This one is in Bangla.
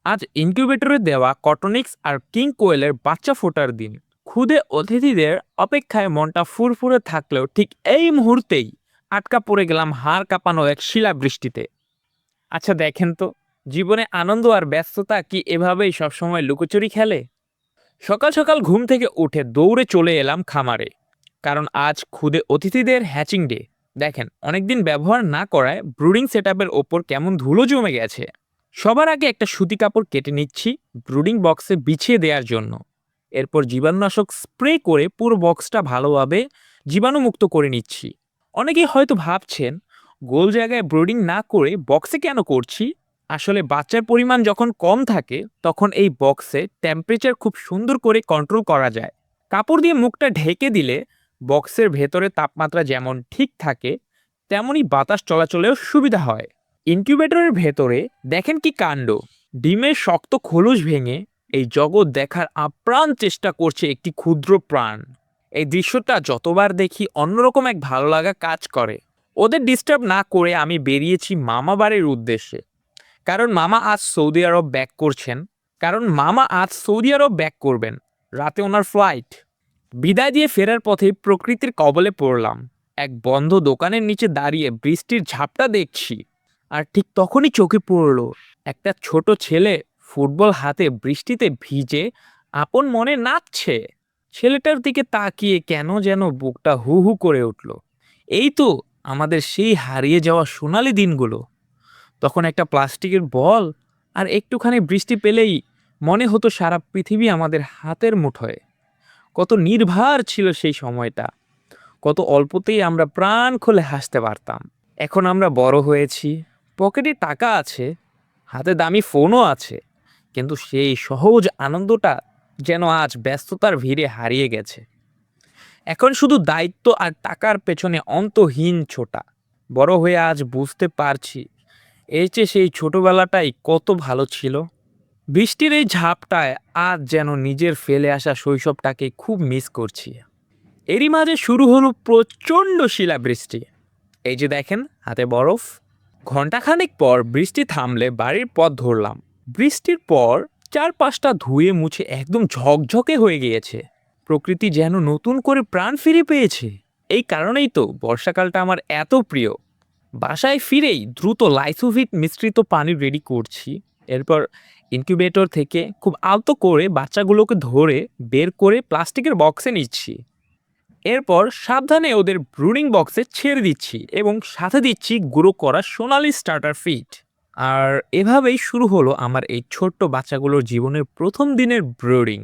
আজ ইনকিউবেটরে দেওয়া কটনিক্স আর কিং কোয়েলের বাচ্চা ফোটার দিন। ক্ষুদে অতিথিদের অপেক্ষায় মনটা ফুরফুরে থাকলেও ঠিক এই মুহূর্তেই আটকা পড়ে গেলাম হাড় কাঁপানো এক শিলাবৃষ্টিতে। আচ্ছা দেখেন তো, জীবনে আনন্দ আর ব্যস্ততা কি এভাবেই সবসময় লুকোচুরি খেলে? সকাল সকাল ঘুম থেকে উঠে দৌড়ে চলে এলাম খামারে, কারণ আজ ক্ষুদে অতিথিদের হ্যাচিং ডে। দেখেন, অনেকদিন ব্যবহার না করায় ব্রুডিং সেট আপের ওপর কেমন ধুলো জমে গেছে। সবার আগে একটা সুতি কাপড় কেটে নিচ্ছি ব্রুডিং বক্সে বিছিয়ে দেওয়ার জন্য। এরপর জীবাণুনাশক স্প্রে করে পুরো বক্সটা ভালোভাবে জীবাণুমুক্ত করে নিচ্ছি। অনেকেই হয়তো ভাবছেন, গোল জায়গায় ব্রুডিং না করে বক্সে কেন করছি। আসলে বাচ্চার পরিমাণ যখন কম থাকে তখন এই বক্সে টেম্পারেচার খুব সুন্দর করে কন্ট্রোল করা যায়। কাপড় দিয়ে মুখটা ঢেকে দিলে বক্সের ভেতরে তাপমাত্রা যেমন ঠিক থাকে, তেমনি বাতাস চলাচলেও সুবিধা হয়। ইনকিউবেটরের ভেতরে দেখেন কি কাণ্ড! ডিমের শক্ত খোলস ভেঙে এই জগৎ দেখার আপ্রাণ চেষ্টা করছে একটি ক্ষুদ্র প্রাণ। এই দৃশ্যটা যতবার দেখি অন্যরকম এক ভালো লাগা কাজ করে। ওদের ডিস্টার্ব না করে আমি বেরিয়েছি মামা বাড়ির উদ্দেশ্যে। কারণ মামা আজ সৌদি আরব ব্যাক করছেন। করবেন। রাতে ওনার ফ্লাইট। বিদায় দিয়ে ফেরার পথে প্রকৃতির কবলে পড়লাম। এক বন্ধ দোকানের নিচে দাঁড়িয়ে বৃষ্টির ঝাপটা দেখছি। আর ঠিক তখনই চোখে পড়ল একটা ছোট ছেলে ফুটবল হাতে বৃষ্টিতে ভিজে আপন মনে নাচছে। ছেলেটার দিকে তাকিয়ে কেন যেন বুকটা হু হু করে উঠল। এই তো আমাদের সেই হারিয়ে যাওয়া সোনালি দিনগুলো। তখন একটা প্লাস্টিকের বল আর একটুখানি বৃষ্টি পেলেই মনে হতো সারা পৃথিবী আমাদের হাতের মুঠোয়। কত নির্ভার ছিল সেই সময়টা। কত অল্পতেই আমরা প্রাণ খুলে হাসতে পারতাম। এখন আমরা বড় হয়েছি, পকেটে টাকা আছে, হাতে দামি ফোনও আছে, কিন্তু সেই সহজ আনন্দটা যেন আজ ব্যস্ততার ভিড়ে হারিয়ে গেছে। এখন শুধু দায়িত্ব আর টাকার পেছনে অন্তহীন ছোটা। বড় হয়ে আজ বুঝতে পারছি এর চেয়ে সেই ছোটবেলাটাই কত ভালো ছিল। বৃষ্টির এই ঝাপটায় আজ যেন নিজের ফেলে আসা শৈশবটাকে খুব মিস করছি। এরই মাঝে শুরু হলো প্রচণ্ড শিলাবৃষ্টি। এই যে দেখেন হাতে বরফ। ঘণ্টাখানেক পর বৃষ্টি থামলে বাড়ির পথ ধরলাম। বৃষ্টির পর চারপাশটা ধুয়ে মুছে একদম ঝকঝকে হয়ে গিয়েছে। প্রকৃতি যেন নতুন করে প্রাণ ফিরে পেয়েছে। এই কারণেই তো বর্ষাকালটা আমার এত প্রিয়। বাসায় ফিরেই দ্রুত লাইসোভিট মিশ্রিত পানি রেডি করছি। এরপর ইনকিউবেটর থেকে খুব আলতো করে বাচ্চাগুলোকে ধরে বের করে প্লাস্টিকের বক্সে নিচ্ছি। এরপর সাবধানে ওদের ব্রুডিং বক্সে ছেড়ে দিচ্ছি এবং সাথে দিচ্ছি গুঁড়ো করা সোনালি স্টার্টার ফিড। আর এভাবেই শুরু হলো আমার এই ছোট্ট বাচ্চাগুলোর জীবনের প্রথম দিনের ব্রুডিং।